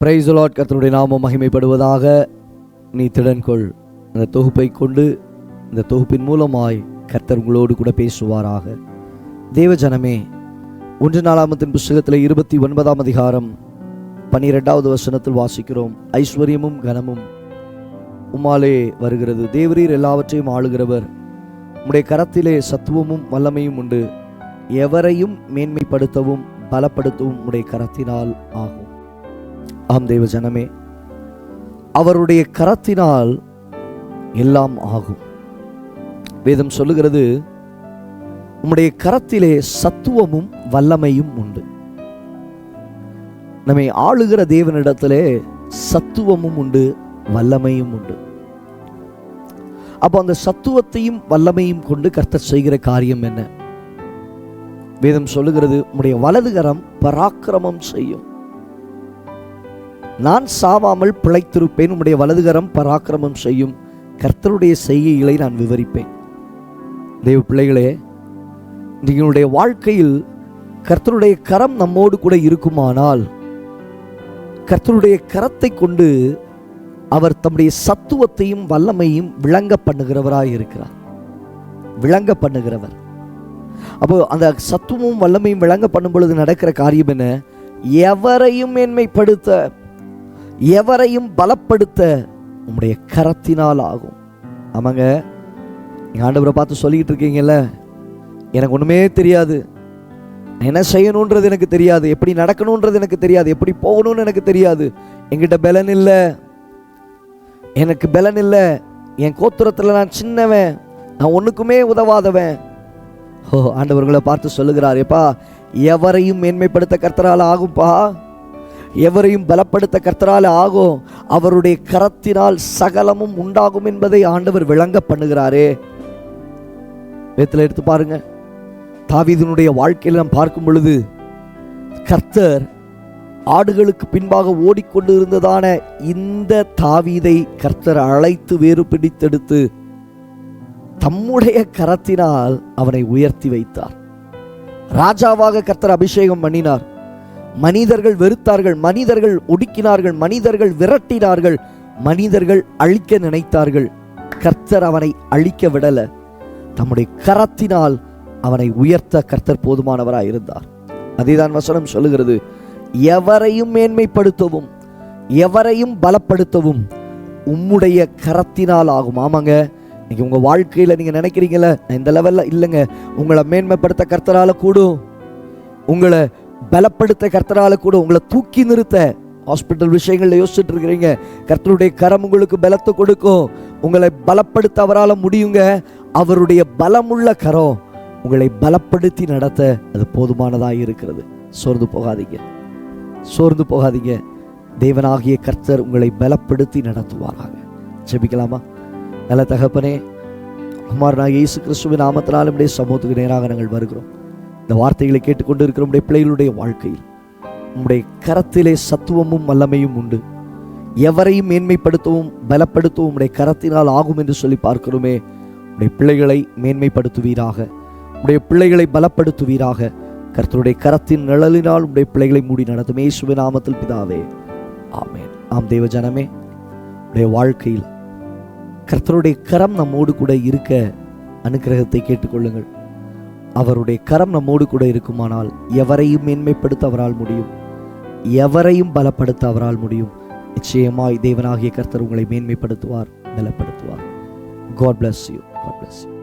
Praise the Lord. கர்த்தருடைய நாமம் மகிமைப்படுவதாக. நீ திடன்கொள். இந்த தொகுப்பை கொண்டு இந்த தொகுப்பின் மூலமாய் கர்த்தர் உங்களோடு கூட பேசுவாராக. தேவ ஜனமே, 1 நாளாகமத்தின் புஸ்தகத்தில் 29ஆம் அதிகாரம் 12வது வசனத்தில் வாசிக்கிறோம். ஐஸ்வர்யமும் கனமும் உம்மாலே வருகிறது. தேவரீர் எல்லாவற்றையும் ஆளுகிறவர். உம்முடைய கரத்திலே சத்துவமும் வல்லமையும் உண்டு. எவரையும் மேன்மைப்படுத்தவும் பலப்படுத்தவும் உம்முடைய கரத்தினால் ஆகும். ஆம் தேவ ஜனமே, அவருடைய கரத்தினால் எல்லாம் ஆகும். வேதம் சொல்லுகிறது, உம்முடைய கரத்திலே சத்துவமும் வல்லமையும் உண்டு. நம்மை ஆளுகிற தேவனிடத்திலே சத்துவமும் உண்டு, வல்லமையும் உண்டு. அப்போ அந்த சத்துவத்தையும் வல்லமையும் கொண்டு கர்த்தர் செய்கிற காரியம் என்ன? வேதம் சொல்லுகிறது, உம்முடைய வலதுகரம் பராக்கிரமம் செய்யும். நான் சாவாமல் பிழைத்திருப்பேன், உம்முடைய வலதுகரம் பராக்கிரமம் செய்யும். கர்த்தருடைய செய்கைகளை நான் விவரிப்பேன். தேவ பிள்ளைகளே, உங்களுடைய வாழ்க்கையில் கர்த்தருடைய கரம் நம்மோடு கூட இருக்குமானால், கர்த்தருடைய கரத்தை கொண்டு அவர் தம்முடைய சத்துவத்தையும் வல்லமையும் விளங்க பண்ணுகிறவராய் இருக்கிறார். விளங்க பண்ணுகிறவர். அப்போ அந்த சத்துவமும் வல்லமையும் விளங்க பண்ணும் பொழுது நடக்கிற காரியம் என்ன? எவரையும் மேன்மைப்படுத்த, எவரையும் பலப்படுத்த உம்முடைய கரத்தினால் ஆகும். ஆமாங்க, நீங்க ஆண்டவரை பார்த்து சொல்லிக்கிட்டு இருக்கீங்கல்ல, எனக்கு ஒண்ணுமே தெரியாது, என்ன செய்யணுன்றது எனக்கு தெரியாது, எப்படி நடக்கணுன்றது எனக்கு தெரியாது, எப்படி போகணும்னு எனக்கு தெரியாது, என்கிட்ட பலன் இல்லை, எனக்கு பலன் இல்லை, என் கோத்திரத்தில் நான் சின்னவன், நான் ஒன்றுக்குமே உதவாதவன். ஆண்டவர்களை பார்த்து சொல்லுகிறார், எப்பா, எவரையும் மேன்மைப்படுத்த கர்த்தரால் ஆகும்பா, எவரையும் பலப்படுத்த கர்த்தரால் ஆகும். அவருடைய கரத்தினால் சகலமும் உண்டாகும் என்பதை ஆண்டவர் விளங்க பண்ணுகிறாரே. வேதத்தில் எடுத்து பாருங்க, தாவீதினுடைய வாழ்க்கையில் நாம் பார்க்கும் பொழுது, கர்த்தர் ஆடுகளுக்கு பின்பாக ஓடிக்கொண்டு இருந்ததான இந்த தாவீதை கர்த்தர் அழைத்து வேறு பிடித்தெடுத்து தம்முடைய கரத்தினால் அவனை உயர்த்தி வைத்தார். ராஜாவாக கர்த்தர் அபிஷேகம் பண்ணினார். மனிதர்கள் வெறுத்தார்கள், மனிதர்கள் ஒடுக்கினார்கள், மனிதர்கள் விரட்டினார்கள், மனிதர்கள் அழிக்க நினைத்தார்கள். கர்த்தர் அவனை அழிக்க விடல. தம்முடைய கரத்தினால் அவனை உயர்த்த கர்த்தர் போதுமானவராய் இருந்தார். அதேதான் வசனம் சொல்லுகிறது, எவரையும் மேன்மைப்படுத்தவும் எவரையும் பலப்படுத்தவும் உம்முடைய கரத்தினால் ஆகும். ஆமாங்க, இன்னைக்கு உங்க வாழ்க்கையில நீங்க நினைக்கிறீங்களே, இந்த லெவல்ல இல்லைங்க, உங்களை மேன்மைப்படுத்த கர்த்தரால கூடும், உங்களை பலப்படுத்த கர்த்தரால கூட, உங்களை தூக்கி நிறுத்த ஹாஸ்பிட்டல் விஷயங்கள்ல யோசிச்சுட்டு இருக்கிறீங்க, கர்த்தருடைய கரம் உங்களுக்கு பலத்தை கொடுக்கும், உங்களை பலப்படுத்த அவரால் முடியுங்க. அவருடைய பலமுள்ள கரம் உங்களை பலப்படுத்தி நடத்த அது போதுமானதாக இருக்கிறது. சோர்ந்து போகாதீங்க, சோர்ந்து போகாதீங்க. தேவனாகிய கர்த்தர் உங்களை பலப்படுத்தி நடத்துவாராக. ஜெபிக்கலாமா? நல்ல தகப்பனே, குமாரனாகிய இயேசு கிறிஸ்துவின் நாமத்தினால் நம்முடைய சமூகத்துக்கு நேராக நாங்கள் வருகிறோம். இந்த வார்த்தைகளை கேட்டுக்கொண்டு இருக்கிற நம்முடைய பிள்ளைகளுடைய வாழ்க்கையில் உம்முடைய கரத்திலே சத்துவமும் வல்லமையும் உண்டு. எவரையும் மேன்மைப்படுத்தவும் பலப்படுத்தவும் உம்முடைய கரத்தினால் ஆகும் என்று சொல்லி பார்க்கிறோமே. உம்முடைய பிள்ளைகளை மேன்மைப்படுத்துவீராக, உம்முடைய பிள்ளைகளை பலப்படுத்துவீராக. கர்த்தருடைய கரத்தின் நிழலினால் உம்முடைய பிள்ளைகளை மூடி நடத்தும் இயேசுவின் நாமத்தில் பிதாவே, ஆமென். ஆம் தேவ ஜனமே, உடைய வாழ்க்கையில் கர்த்தருடைய கரம் நம்மோடு கூட இருக்க அனுக்கிரகத்தை கேட்டுக்கொள்ளுங்கள். அவருடைய கரம் நம்மோடு கூட இருக்குமானால் எவரையும் மேன்மைப்படுத்த அவரால் முடியும், எவரையும் பலப்படுத்த அவரால் முடியும். நிச்சயமாய் தேவனாகிய கர்த்தர் உங்களை மேன்மைப்படுத்துவார், பலப்படுத்துவார். God bless you. God bless you.